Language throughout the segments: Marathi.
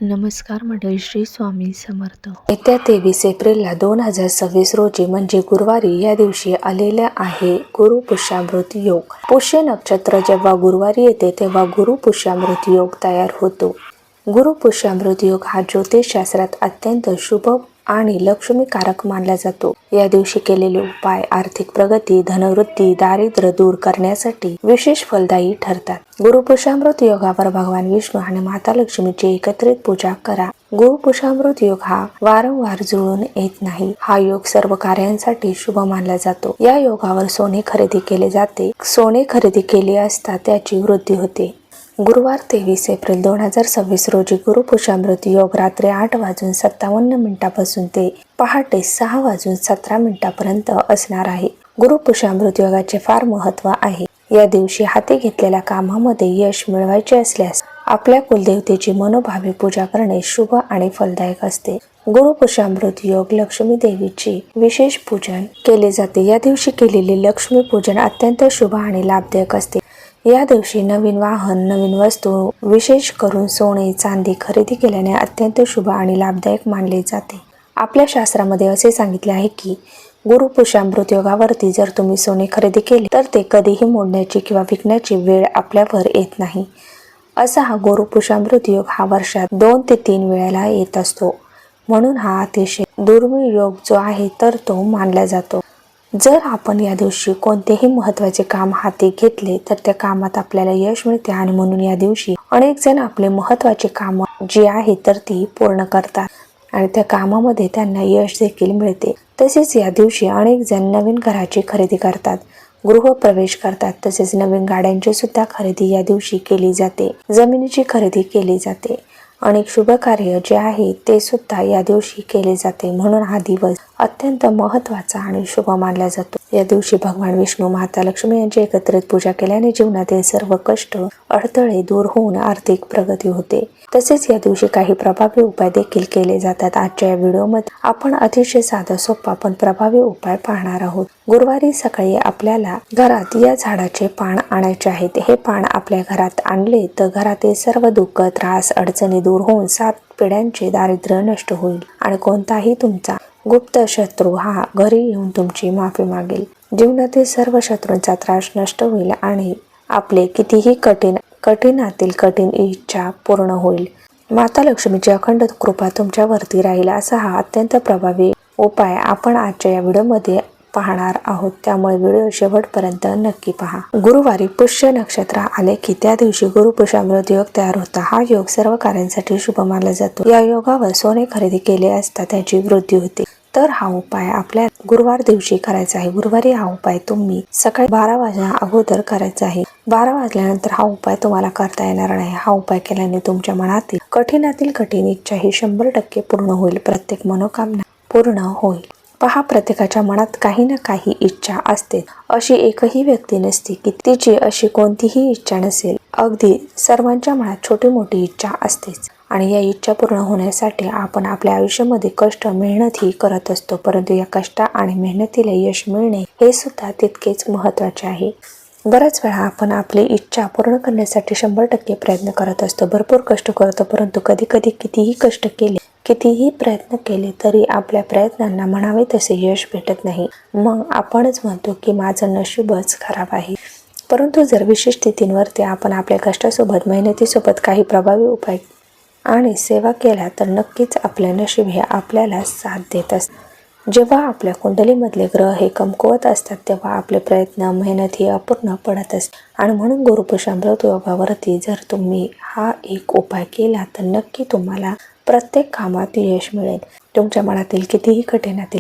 नमस्कार मंडळी, श्री स्वामी समर्थ. येत्या 23 एप्रिलला 2026 रोजी म्हणजे गुरुवारी या दिवशी आलेला आहे गुरु पुष्यामृत योग. पुष्य नक्षत्र जेव्हा गुरुवारी येते तेव्हा गुरु पुष्यामृत योग तयार होतो. गुरु पुष्यामृत योग हा ज्योतिषशास्त्रात अत्यंत शुभ आणि लक्ष्मीकारक मानला जातो. या दिवशी केलेले उपाय आर्थिक प्रगती, धनवृद्धी, दारिद्र्य दूर करण्यासाठी विशेष फलदायी ठरतात. गुरु पुष्यामृत योगावर भगवान विष्णू आणि माता लक्ष्मीची एकत्रित पूजा करा. गुरु पुष्यामृत योग हा वारंवार जुळून येत नाही. हा योग सर्व कार्यांसाठी शुभ मानला जातो. या योगावर सोने खरेदी केले जाते. सोने खरेदी केले असता त्याची वृद्धी होते. गुरुवार 23 एप्रिल 2026 रोजी गुरु पुष्यामृत योग रात्री 8:57 पासून ते पहाटे 6:17 पर्यंत असणार आहे. गुरु पुष्यामृत योगाचे फार महत्त्व आहे. या दिवशी हाती घेतलेल्या कामामध्ये यश मिळवायचे असल्यास आपल्या कुलदेवतेची मनोभावे पूजा करणे शुभ आणि फलदायक असते. गुरु पुष्यामृत योग लक्ष्मी देवीची विशेष पूजन केले जाते. या दिवशी केलेले लक्ष्मी पूजन अत्यंत शुभ आणि लाभदायक असते. या दिवशी नवीन वाहन, नवीन वस्तू, विशेष करून सोने, चांदी खरेदी केल्याने अत्यंत शुभ आणि लाभदायक मानले जाते. आपल्या शास्त्रामध्ये असे सांगितले आहे की गुरु पुष्यामृत योगावरती जर तुम्ही सोने खरेदी केले तर ते कधीही मोडण्याची किंवा विकण्याची वेळ आपल्यावर येत नाही. असा हा गुरु पुष्यामृत योग हा वर्षात 2 ते 3 वेळेला येत असतो. म्हणून हा अतिशय दुर्मिळ योग जो आहे तर तो मानला जातो. जर आपण या दिवशी कोणतेही महत्त्वाचे काम हाती घेतले तर त्या कामात आपल्याला यश मिळते आणि म्हणून या दिवशी अनेक जण आपले महत्त्वाचे काम जी आहे तर ती पूर्ण करतात आणि त्या कामामध्ये त्यांना यश देखील मिळते. तसेच या दिवशी अनेक जण नवीन घराची खरेदी करतात, गृहप्रवेश करतात. तसेच नवीन गाड्यांची सुद्धा खरेदी या दिवशी केली जाते. जमिनीची खरेदी केली जाते. अनेक शुभ कार्य जे आहे ते सुद्धा या दिवशी केले जाते. म्हणून हा दिवस अत्यंत महत्त्वाचा आणि शुभ मानला जातो. या दिवशी भगवान विष्णू, माता लक्ष्मी यांची एकत्रित पूजा केल्याने जीवनातील सर्व कष्ट, अडथळे दूर होऊन आर्थिक प्रगती होते. तसेच या दिवशी काही प्रभावी उपाय देखील केले जातात. आजच्या या व्हिडिओमध्ये आपण अतिशय साधा, सोपा पण प्रभावी उपाय पाहणार आहोत. गुरुवारी सकाळी आपल्याला घरात या झाडाचे पान आणायचे आहेत. हे पान आपल्या घरात आणले तर घरातील सर्व दुःख, त्रास, अडचणी दूर होऊन 7 पिढ्यांचे दारिद्र्य नष्ट होईल आणि कोणताही तुमचा गुप्त शत्रू हा घरी येऊन तुमची माफी मागेल. जीवनातील सर्व शत्रूंचा त्रास नष्ट होईल आणि आपले कितीही कठीणातील कठीण इच्छा पूर्ण होईल. माता लक्ष्मीची अखंड कृपा तुमच्यावरती राहील. असा हा अत्यंत प्रभावी उपाय आपण आजच्या या व्हिडिओमध्ये पाहणार आहोत. त्यामुळे व्हिडिओ शेवटपर्यंत नक्की पहा. गुरुवारी पुष्य नक्षत्र आले की त्या दिवशी गुरु पुष्यामृत योग तयार होता. हा योग सर्व कार्यांसाठी शुभ मानला जातो. या योगावर सोने खरेदी केले असता त्याची वृद्धी होते. तर हा उपाय आपल्या गुरुवार दिवशी करायचा आहे. गुरुवारी हा उपाय तुम्ही सकाळी 12 वाजण्या अगोदर करायचा आहे. 12 वाजल्यानंतर हा उपाय तुम्हाला करता येणार नाही. हा उपाय केल्याने तुमच्या मनातील कठीण इच्छा ही 100% पूर्ण होईल. प्रत्येक मनोकामना पूर्ण होईल. पहा, प्रत्येकाच्या मनात काही ना काही इच्छा असते. अशी एकही व्यक्ती नसते की तिची अशी कोणतीही इच्छा नसेल. अगदी सर्वांच्या मनात छोटी मोठी इच्छा असतेच आणि या इच्छा पूर्ण होण्यासाठी आपण आपल्या आयुष्यामध्ये कष्ट, मेहनत ही करत असतो. परंतु या कष्ट आणि मेहनतीला यश मिळणे हे सुद्धा तितकेच महत्त्वाचे आहे. बऱ्याच वेळा आपण आपली इच्छा पूर्ण करण्यासाठी 100% प्रयत्न करत असतो, भरपूर कष्ट करतो. परंतु कधी कधी कितीही कष्ट केले, कितीही प्रयत्न केले तरी आपल्या प्रयत्नांना म्हणावे तसे यश भेटत नाही. मग आपणच म्हणतो की माझं नशीबच खराब आहे. परंतु जर विशेष स्थितींवरती आपण आपल्या कष्टासोबत, मेहनतीसोबत काही प्रभावी उपाय आणि सेवा केला तर नक्कीच आपले नशीब हे आपल्याला साथ देत असते. जेव्हा आपल्या कुंडलीमधले ग्रह हे कमकुवत असतात तेव्हा आपले प्रयत्न, मेहनत ही अपूर्ण पडत असते आणि म्हणून गुरु पुष्यामृत योगावरती जर तुम्ही हा एक उपाय केला तर नक्की तुम्हाला प्रत्येक कामात यश मिळेल. तुमच्या मनातील कितीही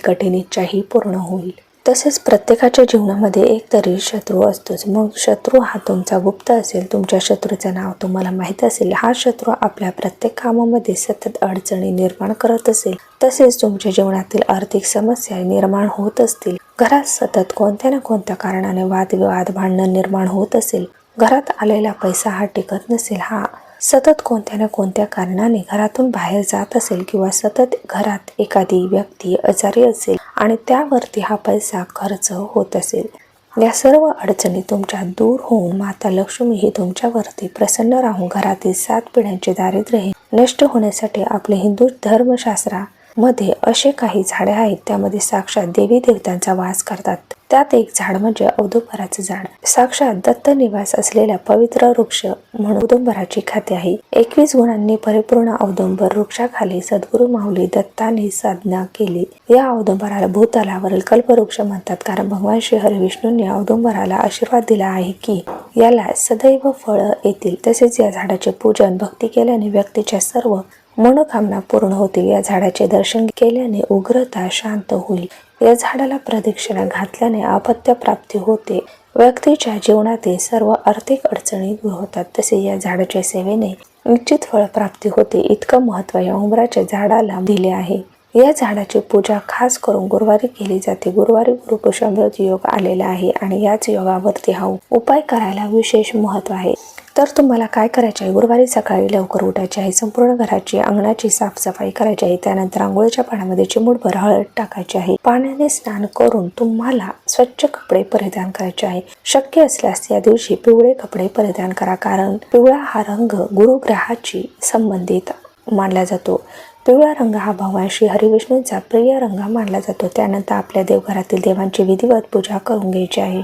कठीण इच्छा ही पूर्ण होईल. तसेच प्रत्येकाच्या जीवनामध्ये एक तरी शत्रू असतोच. मग शत्रू हा तुमचा गुप्त असेल, तुमच्या शत्रूचं नाव तुम्हाला माहीत असेल. हा शत्रू आपल्या प्रत्येक कामामध्ये सतत अडचणी निर्माण करत असेल. तसेच तुमच्या जीवनातील आर्थिक समस्या निर्माण होत असतील. घरात सतत कोणत्या ना कोणत्या कारणाने वादविवाद, भांडण निर्माण होत असेल. घरात आलेला पैसा हा टिकत नसेल. हा सतत कोणत्या ना कोणत्या कारणाने घरातून बाहेर जात असेल किंवा सतत घरात एखादी व्यक्ती आजारी असेल आणि त्यावरती हा पैसा खर्च होत असेल. या सर्व अडचणी तुमच्या दूर होऊन माता लक्ष्मी ही तुमच्यावरती प्रसन्न राहून घरातील 7 पिढ्यांचे दारिद्र्य नष्ट होण्यासाठी आपले हिंदू धर्मशास्त्रामध्ये असे काही झाडे आहेत त्यामध्ये साक्षात देवी देवतांचा वास करतात. त्यात एक झाड म्हणजे औदुंबराचं झाड. साक्षात दत्त निवास असलेला पवित्र वृक्ष म्हणून औदुंबराची ख्याती आहे. 21 गुणांनी परिपूर्ण औदुंबर वृक्षाखाली सद्गुरू माऊली दत्तांनी साधना केली. या औदुंबराला भूतलावरील कल्पवृक्ष म्हणतात कारण भगवान श्री हरी विष्णूंनी औदुंबराला आशीर्वाद दिला आहे की याला सदैव फळं येतील. तसेच या झाडाचे पूजन भक्ती केल्याने व्यक्तीच्या सर्व मनोकामना पूर्ण होतील. या झाडाचे दर्शन केल्याने उग्रता शांत होईल. या झाडाला प्रदक्षिणा घातल्याने अपत्य प्राप्ती होते. व्यक्तीच्या जीवनातील सर्व आर्थिक अडचणी दूर होतात. तसे या झाडाच्या सेवेने निश्चित फळ प्राप्ती होते. इतकं महत्त्व या उंबराच्या झाडाला दिले आहे. या झाडाची पूजा खास करून गुरुवारी केली जाते. गुरुवारी गुरुपुष्यामृत योग आलेला आहे आणि याच योगावरती हा उपाय करायला विशेष महत्त्व आहे. तर तुम्हाला काय करायचे आहे? गुरुवारी सकाळी लवकर उठायचे आहे. संपूर्ण घराची अंगणाची साफसफाई करायची आहे. त्यानंतर आंघोळीच्या पाण्यामध्ये चिमूटभर हळद टाकायची आहे. पाण्याने स्नान करून तुम्हाला स्वच्छ कपडे परिधान करायचे आहे. शक्य असल्यास या दिवशी पिवळे कपडे परिधान करा कारण पिवळा हा रंग गुरुग्रहाची संबंधित मानला जातो. पिवळा रंग हा भगवान श्री हरिविष्णूंचा प्रिय रंग मानला जातो. त्यानंतर आपल्या देवघरातील देवांची विधिवत पूजा करून घ्यायची आहे.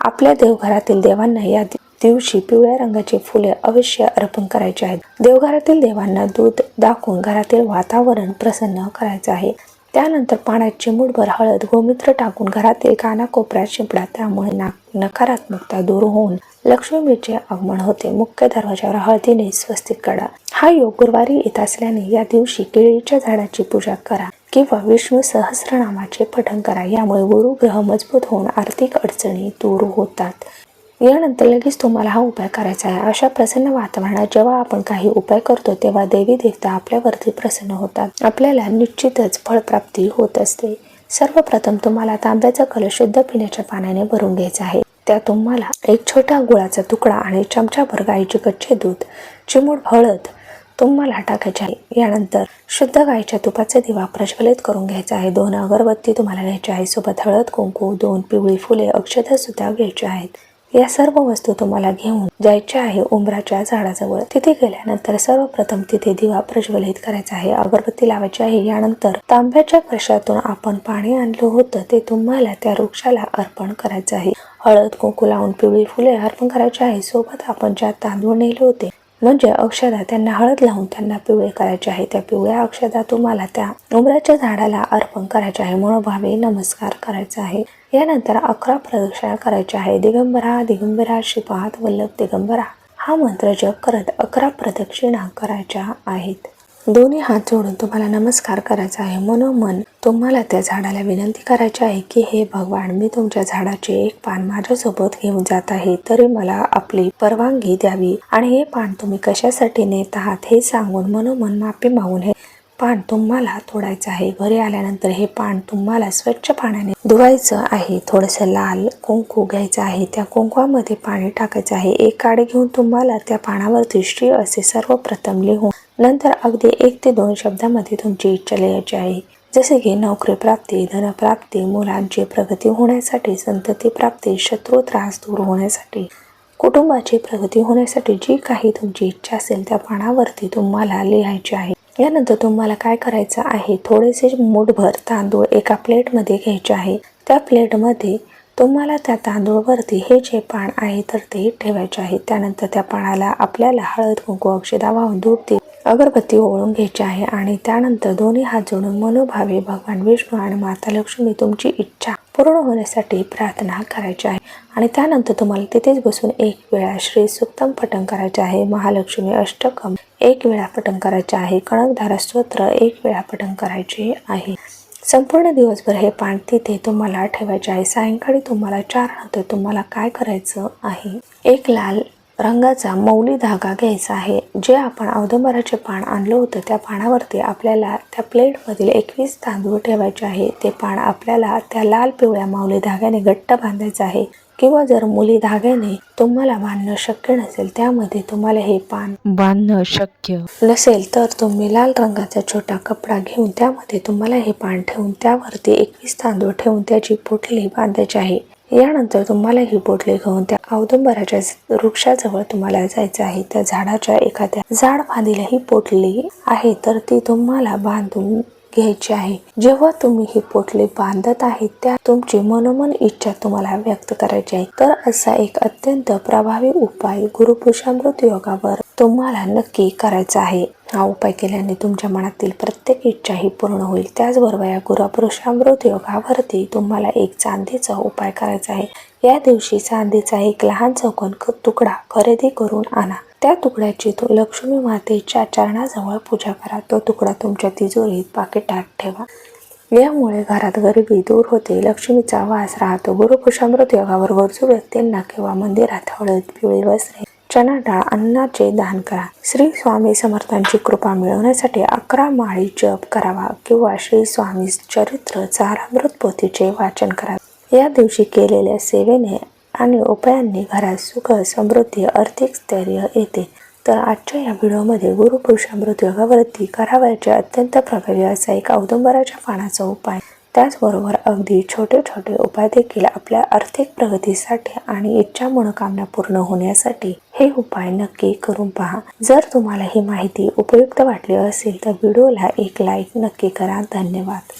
आपल्या देवघरातील देवांना या दिवशी पिवळ्या रंगाची फुले अवश्य अर्पण करायची आहेत. देवघरातील देवांना दूध दाखवून घरातील वातावरण प्रसन्न करायचं आहे. त्यानंतर पाण्यात चिमूटभर हळद गोमित्र टाकून घरातील कानाकोपऱ्यात शिंपडा. त्यामुळे नकारात्मकता दूर होऊन लक्ष्मीचे आगमन होते. मुख्य दरवाजावर हळदीने स्वस्तिक काढा. हा योग गुरुवारी येत असल्याने या दिवशी केळीच्या झाडाची पूजा करा किंवा विष्णू सहस्रनामाचे पठण करा. यामुळे गुरुग्रह मजबूत होऊन आर्थिक अडचणी दूर होतात. यानंतर लगेच तुम्हाला हा उपाय करायचा आहे. अशा प्रसन्न वातावरणात जेव्हा आपण काही उपाय करतो तेव्हा देवी देवता आपल्यावरती प्रसन्न होतात. आपल्याला निश्चितच फळप्राप्ती होत असते. सर्वप्रथम तुम्हाला तांब्याचा कलश शुद्ध पिण्याच्या पाण्याने भरून घ्यायचा आहे. त्यात तुम्हाला एक छोटा गुळाचा तुकडा आणि चमचाभर गाईचे कच्चे दूध, चिमूट हळद तुम्हाला टाकायचे आहे. यानंतर शुद्ध गाईच्या तुपाचा दिवा प्रज्वलित करून घ्यायचा आहे. 2 अगरबत्ती तुम्हाला घ्यायची आहे. सोबत हळद, कुंकू, 2 पिवळी फुले, अक्षता सुद्धा घ्यायची आहेत. या सर्व वस्तू तुम्हाला घेऊन जायच्या आहे उंबराच्या झाडाजवळ. तिथे गेल्यानंतर सर्वप्रथम तिथे दिवा प्रज्वलित करायचा आहे. अगरबत्ती लावायची आहे. यानंतर तांब्याच्या कलशातून आपण पाणी आणलं होतं ते तुम्हाला त्या वृक्षाला अर्पण करायचं आहे. हळद कुंकू लावून पिवळी फुले अर्पण करायची आहे. सोबत आपण ज्या तांदूळ नेले होते म्हणजे अक्षदा त्यांना हळद लावून त्यांना पिवळे करायचे आहे. त्या पिवळ्या अक्षदा तुम्हाला त्या उंबराच्या झाडाला अर्पण करायचे आहे. मनोभावे नमस्कार करायचा आहे. यानंतर 11 प्रदक्षिणा करायच्या आहे. दिगंबरा दिगंबरा श्रीपाद वल्लभ दिगंबरा हा मंत्र जप करत 11 प्रदक्षिणा करायच्या आहेत. दोन्ही हात जोडून तुम्हाला नमस्कार करायचा आहे. मनोमन तुम्हाला त्या झाडाला विनंती करायची आहे की हे भगवान, मी तुमच्या झाडाचे एक पान माझ्यासोबत घेऊन जात आहे, तरी मला आपली परवानगी द्यावी आणि हे पान तुम्ही कशासाठी नेत आहात हे सांगून मनोमन माफी मागून हे पान तुम्हाला तोडायचं आहे. घरी आल्यानंतर हे पान तुम्हाला स्वच्छ पाण्याने धुवायचं आहे. थोडंसं लाल कुंकू घ्यायचं आहे. त्या कुंकवामध्ये पाणी टाकायचं आहे. एक काडी घेऊन तुम्हाला त्या पानावरती श्री असे सर्वप्रथम लिहून नंतर अगदी 1 ते 2 शब्दामध्ये तुमची इच्छा लिहायची आहे. जसे की नोकरी प्राप्ती, धनप्राप्ती, मुलांची प्रगती होण्यासाठी, संतती प्राप्ती, शत्रू त्रास दूर होण्यासाठी, कुटुंबाची प्रगती होण्यासाठी जी काही तुमची इच्छा असेल त्या पानावरती तुम्हाला लिहायची आहे. यानंतर तुम्हाला काय करायचं आहे, थोडेसे मूठभर तांदूळ एका प्लेटमध्ये घ्यायचे आहे. त्या प्लेटमध्ये तुम्हाला त्या तांदूळवरती हे जे पान आहे तर ते ठेवायचे आहे. त्यानंतर त्या पानाला आपल्याला हळद कुंकू अक्षदा वाहून धूप अगरबत्ती ओळून घ्यायची आहे आणि त्यानंतर दोन्ही हात जोडून मनोभावे भगवान विष्णू आणि माता लक्ष्मी तुमची इच्छा पूर्ण होण्यासाठी प्रार्थना करायची आहे. आणि त्यानंतर तुम्हाला तिथेच बसून 1 वेळा श्री सुक्तम पठण करायचे आहे. महालक्ष्मी अष्टकम 1 वेळा पठण करायचे आहे. कणकधारा स्तोत्र 1 वेळा पठण करायचे आहे. संपूर्ण दिवसभर हे पान तिथे तुम्हाला ठेवायचे आहे. सायंकाळी तुम्हाला 4 नंतर तुम्हाला काय करायचं आहे, एक लाल रंगाचा मौली धागा घ्यायचा आहे. जे आपण औदुंबराचे पान आणलं होतं त्या पानावरती आपल्याला त्या प्लेटमधील 21 तांदूळ ठेवायचे आहे. ते पान आपल्याला त्या लाल पिवळ्या मौली धाग्याने घट्ट बांधायचं आहे. किंवा जर मुली धाग्याने तुम्हाला बांधणं शक्य नसेल, त्यामध्ये तुम्हाला हे पान बांधणं शक्य नसेल तर तुम्ही लाल रंगाचा छोटा कपडा घेऊन त्यामध्ये तुम्हाला हे पान ठेवून त्यावरती 21 तांदूळ ठेवून त्याची पोटली बांधायची आहे. यानंतर तुम्हाला ही पोटली घेऊन त्या औदुंबराच्या वृक्षाजवळ तुम्हाला जायचं आहे. त्या झाडाच्या एखाद्या झाड फांदीला ही पोटली आहे तर ती तुम्हाला बांधून घ्यायची आहे. जेव्हा तुम्ही ही पोटली बांधत आहे त्या तुमची मनोमन इच्छा तुम्हाला व्यक्त करायची आहे. तर असा एक अत्यंत प्रभावी उपाय गुरुपुष्यामृत योगावर तुम्हाला नक्की करायचा आहे. हा उपाय केल्याने तुमच्या मनातील प्रत्येक इच्छा ही पूर्ण होईल. त्याचबरोबर या गुरुपुष्यामृत योगावरती तुम्हाला एक चांदीचा उपाय करायचा आहे. या दिवशी चांदीचा एक लहान चौकोन तुकडा खरेदी करून आणा. त्या तुकड्याची लक्ष्मी मातेच्या चरणाजवळ पूजा करा. तो तुकडा तुमच्या तिजोरीत पाकिटात ठेवा. यामुळे घरात गरिबी दूर होते, लक्ष्मीचा वास राहतो. गुरुपुष्यामृत योगावर गरजू व्यक्तींना किंवा मंदिरात हळद, पिवळी वस्त्रे, चणा डाळ, अन्नाचे दान करा. श्री स्वामी समर्थांची कृपा मिळवण्यासाठी 11 माळी जप करावा किंवा श्री स्वामी चरित्र चारामृत पोथीचे वाचन करावे. या दिवशी केलेल्या सेवेने आणि उपायांनी घरात सुख, समृद्धी, आर्थिक स्थैर्य येते. तर आजच्या या व्हिडिओमध्ये गुरुपुष्यामृत योगावरती करावयाचे अत्यंत प्रभावी असा एक औदुंबराच्या पानाचा उपाय, त्याचबरोबर अगदी छोटे छोटे उपाय देखील आपल्या आर्थिक प्रगतीसाठी आणि इच्छा मनोकामना पूर्ण होण्यासाठी हे उपाय नक्की करून पहा. जर तुम्हाला ही माहिती उपयुक्त वाटली असेल तर व्हिडिओला एक लाईक नक्की करा. धन्यवाद.